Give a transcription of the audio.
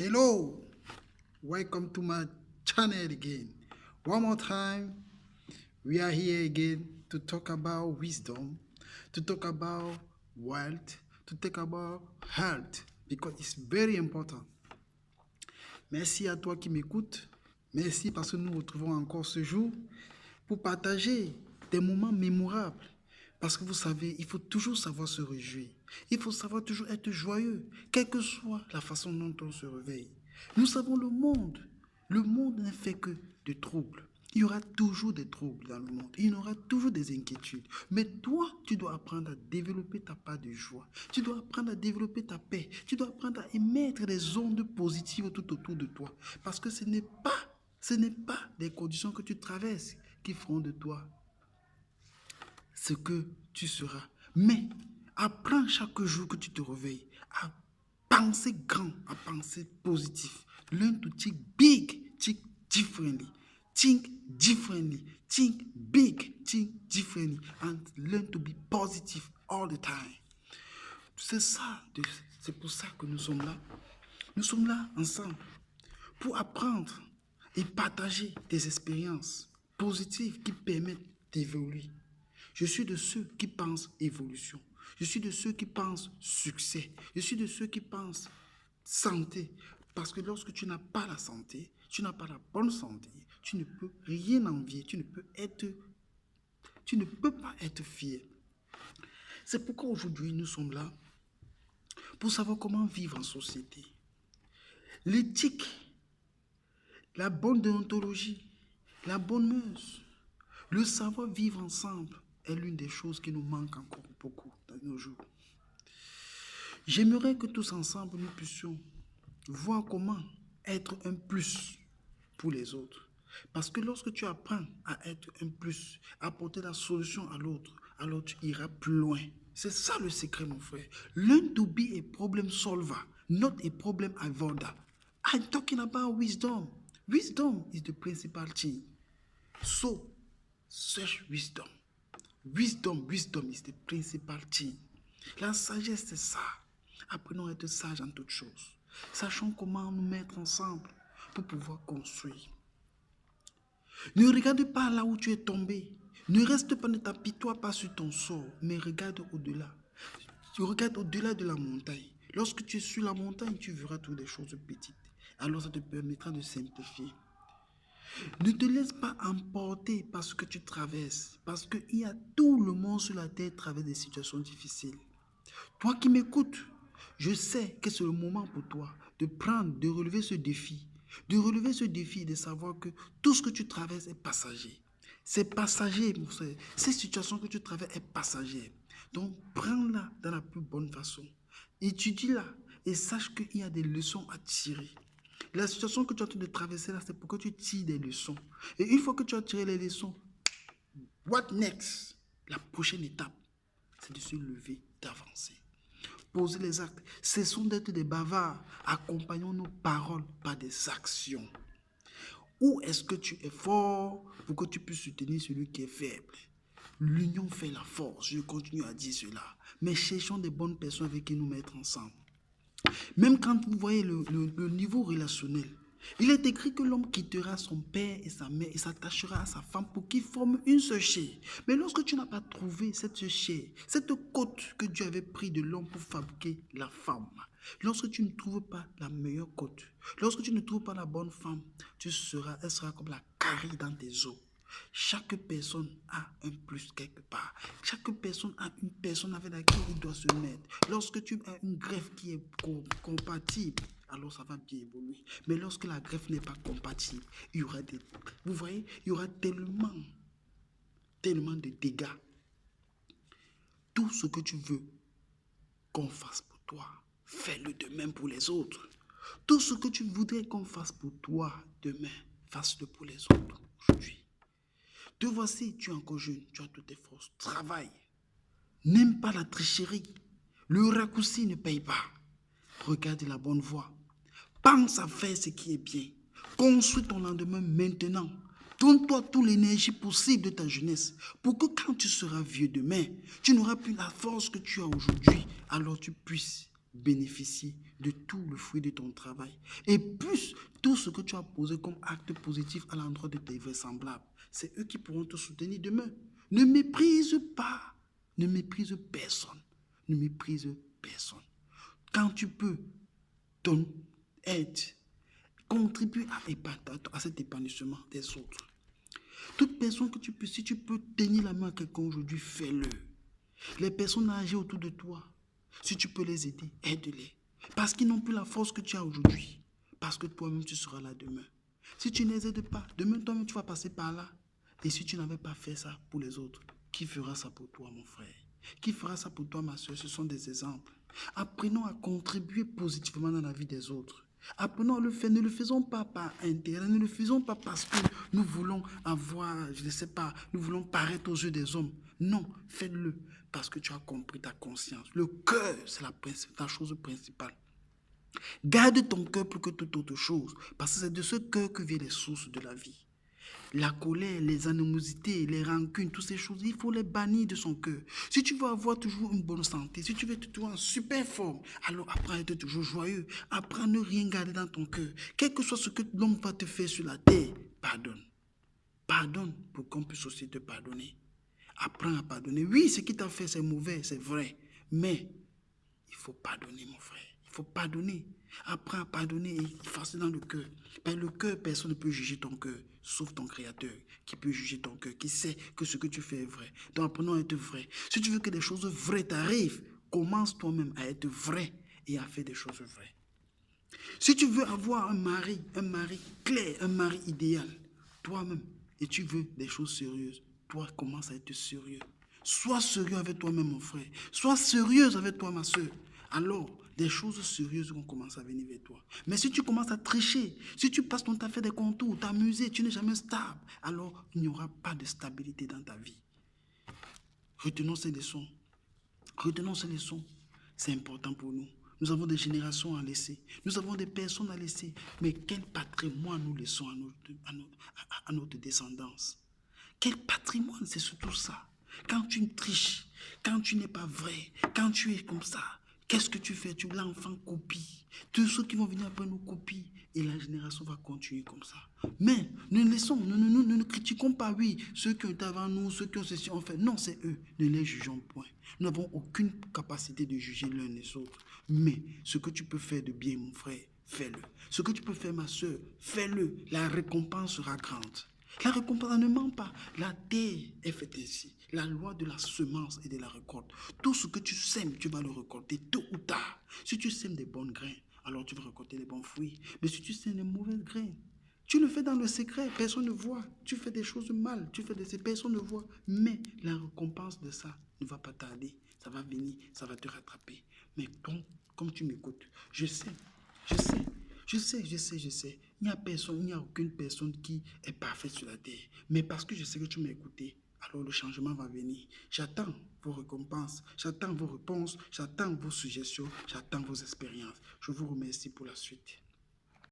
Hello, welcome to my channel again. One more time, we are here again to talk about wisdom, to talk about wealth, to talk about health, because it's very important. Merci à toi qui m'écoutes. Merci parce que nous nous retrouvons encore ce jour pour partager des moments mémorables. Parce que vous savez, il faut toujours savoir se réjouir. Il faut savoir toujours être joyeux, quelle que soit la façon dont on se réveille. Nous savons le monde. Le monde n'est fait que de troubles. Il y aura toujours des troubles dans le monde. Il y aura toujours des inquiétudes. Mais toi, tu dois apprendre à développer ta part de joie. Tu dois apprendre à développer ta paix. Tu dois apprendre à émettre des ondes positives tout autour de toi. Parce que ce n'est pas des conditions que tu traverses qui feront de toi ce que tu seras. Mais apprends chaque jour que tu te réveilles à penser grand, à penser positif. Learn to think big, think differently. Think differently. Think big, think differently. And learn to be positive all the time. C'est pour ça que nous sommes là. Nous sommes là ensemble pour apprendre et partager des expériences positives qui permettent d'évoluer. Je suis de ceux qui pensent évolution. Je suis de ceux qui pensent succès. Je suis de ceux qui pensent santé. Parce que lorsque tu n'as pas la santé, tu n'as pas la bonne santé, tu ne peux rien envier, tu ne peux pas être fier. C'est pourquoi aujourd'hui nous sommes là pour savoir comment vivre en société. L'éthique, la bonne déontologie, la bonne mœurs, le savoir vivre ensemble est l'une des choses qui nous manque encore beaucoup dans nos jours. J'aimerais que tous ensemble nous puissions voir comment être un plus pour les autres. Parce que lorsque tu apprends à être un plus, à apporter la solution à l'autre, alors tu iras plus loin. C'est ça le secret, mon frère. Learn to be a problem solver, not a problem avoider. I'm talking about wisdom. Wisdom is the principal thing. So, search wisdom. Wisdom is the principal thing. La sagesse, c'est ça. Apprenons à être sages en toutes choses. Sachons comment nous mettre ensemble pour pouvoir construire. Ne regarde pas là où tu es tombé. Ne reste pas, ne t'apitoie pas sur ton sort, mais regarde au-delà. Tu regardes au-delà de la montagne. Lorsque tu es sur la montagne, tu verras toutes les choses petites. Alors ça te permettra de simplifier. Ne te laisse pas emporter par ce que tu traverses, parce qu'il y a tout le monde sur la terre qui traverse des situations difficiles. Toi qui m'écoutes, je sais que c'est le moment pour toi de relever ce défi. De relever ce défi et de savoir que tout ce que tu traverses est passager. C'est passager, mon frère. Ces situations que tu traverses est passager. Donc, prends-la dans la plus bonne façon. Étudie-la et sache qu'il y a des leçons à tirer. La situation que tu es en train de traverser là, c'est pour que tu tires des leçons. Et une fois que tu as tiré les leçons, what next? La prochaine étape, c'est de se lever, d'avancer. Poser les actes. Cessons d'être des bavards. Accompagnons nos paroles par des actions. Où est-ce que tu es fort pour que tu puisses soutenir celui qui est faible? L'union fait la force. Je continue à dire cela. Mais cherchons des bonnes personnes avec qui nous mettre ensemble. Même quand vous voyez le niveau relationnel, il est écrit que l'homme quittera son père et sa mère et s'attachera à sa femme pour qu'ils forment une seule chair. Mais lorsque tu n'as pas trouvé cette chair, cette côte que Dieu avait pris de l'homme pour fabriquer la femme, lorsque tu ne trouves pas la meilleure côte, lorsque tu ne trouves pas la bonne femme, elle sera comme la carie dans tes os. Chaque personne a un plus quelque part. Chaque personne a une personne avec laquelle il doit se mettre. Lorsque tu as une greffe qui est compatible, alors ça va bien évoluer. Mais lorsque la greffe n'est pas compatible, il y aura vous voyez, il y aura tellement de dégâts. Tout ce que tu veux qu'on fasse pour toi, fais-le de même pour les autres. Tout ce que tu voudrais qu'on fasse pour toi demain, fasse-le pour les autres aujourd'hui. Te voici, tu es encore jeune, tu as toutes tes forces, travaille. N'aime pas la tricherie. Le raccourci ne paye pas. Regarde la bonne voie. Pense à faire ce qui est bien. Construis ton lendemain maintenant. Donne-toi toute l'énergie possible de ta jeunesse pour que quand tu seras vieux demain, tu n'auras plus la force que tu as aujourd'hui. Alors tu puisses bénéficier de tout le fruit de ton travail. Et plus tout ce que tu as posé comme acte positif à l'endroit de tes vraisemblables, c'est eux qui pourront te soutenir demain. Ne méprise pas. Ne méprise personne. Ne méprise personne. Quand tu peux, ton aide, contribuer à cet épanouissement des autres. Toute personne que tu peux, si tu peux tenir la main à quelqu'un aujourd'hui, fais-le. Les personnes âgées autour de toi, si tu peux les aider, aide-les. Parce qu'ils n'ont plus la force que tu as aujourd'hui. Parce que toi-même, tu seras là demain. Si tu ne les aides pas, demain, toi-même, tu vas passer par là. Et si tu n'avais pas fait ça pour les autres, qui fera ça pour toi, mon frère? Qui fera ça pour toi, ma soeur? Ce sont des exemples. Apprenons à contribuer positivement dans la vie des autres. Apprenons à le faire. Ne le faisons pas par intérêt. Ne le faisons pas parce que nous voulons avoir, je ne sais pas, nous voulons paraître aux yeux des hommes. Non, fais-le parce que tu as compris ta conscience. Le cœur, c'est la chose principale. Garde ton cœur plus que toute autre chose, parce que c'est de ce cœur que viennent les sources de la vie. La colère, les animosités, les rancunes, toutes ces choses, il faut les bannir de son cœur. Si tu veux avoir toujours une bonne santé, si tu veux être toujours en super forme, alors apprends à être toujours joyeux. Apprends à ne rien garder dans ton cœur. Quel que soit ce que l'homme va te faire sur la terre, pardonne. Pardonne pour qu'on puisse aussi te pardonner. Apprends à pardonner. Oui, ce qui t'a fait, c'est mauvais, c'est vrai. Mais il faut pardonner, mon frère. Il faut pardonner. Apprends à pardonner et effacer dans le cœur. Ben, le cœur, personne ne peut juger ton cœur, sauf ton Créateur, qui peut juger ton cœur, qui sait que ce que tu fais est vrai. Donc apprenons à être vrai. Si tu veux que des choses vraies t'arrivent, commence toi-même à être vrai et à faire des choses vraies. Si tu veux avoir un mari clair, un mari idéal, toi-même, et tu veux des choses sérieuses, toi, commence à être sérieux. Sois sérieux avec toi-même, mon frère. Sois sérieuse avec toi, ma soeur. Alors, des choses sérieuses vont commencer à venir vers toi. Mais si tu commences à tricher, si tu passes ton temps à faire des contours, t'amuser, tu n'es jamais stable, alors il n'y aura pas de stabilité dans ta vie. Retenons ces leçons. Retenons ces leçons. C'est important pour nous. Nous avons des générations à laisser. Nous avons des personnes à laisser. Mais quel patrimoine nous laissons à notre descendance? Quel patrimoine, c'est surtout ça. Quand tu triches, quand tu n'es pas vrai, quand tu es comme ça, qu'est-ce que tu fais? L'enfant copie. Tous ceux qui vont venir après nous copient. Et la génération va continuer comme ça. Mais nous ne critiquons pas, oui, ceux qui ont été avant nous, ceux qui ont ceci, en fait. Non, c'est eux. Ne les jugeons point. Nous n'avons aucune capacité de juger l'un les autres. Mais ce que tu peux faire de bien, mon frère, fais-le. Ce que tu peux faire, ma soeur, fais-le. La récompense sera grande. La récompense ne ment pas. La terre est faite ainsi. La loi de la semence et de la récolte. Tout ce que tu sèmes, tu vas le récolter tôt ou tard. Si tu sèmes des bonnes graines, alors tu vas récolter des bons fruits. Mais si tu sèmes des mauvaises graines, tu le fais dans le secret, personne ne voit. Tu fais des choses mal, tu fais des personnes ne voient. Mais la récompense de ça ne va pas tarder. Ça va venir, ça va te rattraper. Mais donc, comme tu m'écoutes, je sais, je sais. Je sais. Il n'y a personne, il n'y a aucune personne qui est parfaite sur la terre. Mais parce que je sais que tu m'as écouté, alors le changement va venir. J'attends vos récompenses, j'attends vos réponses, j'attends vos suggestions, j'attends vos expériences. Je vous remercie pour la suite.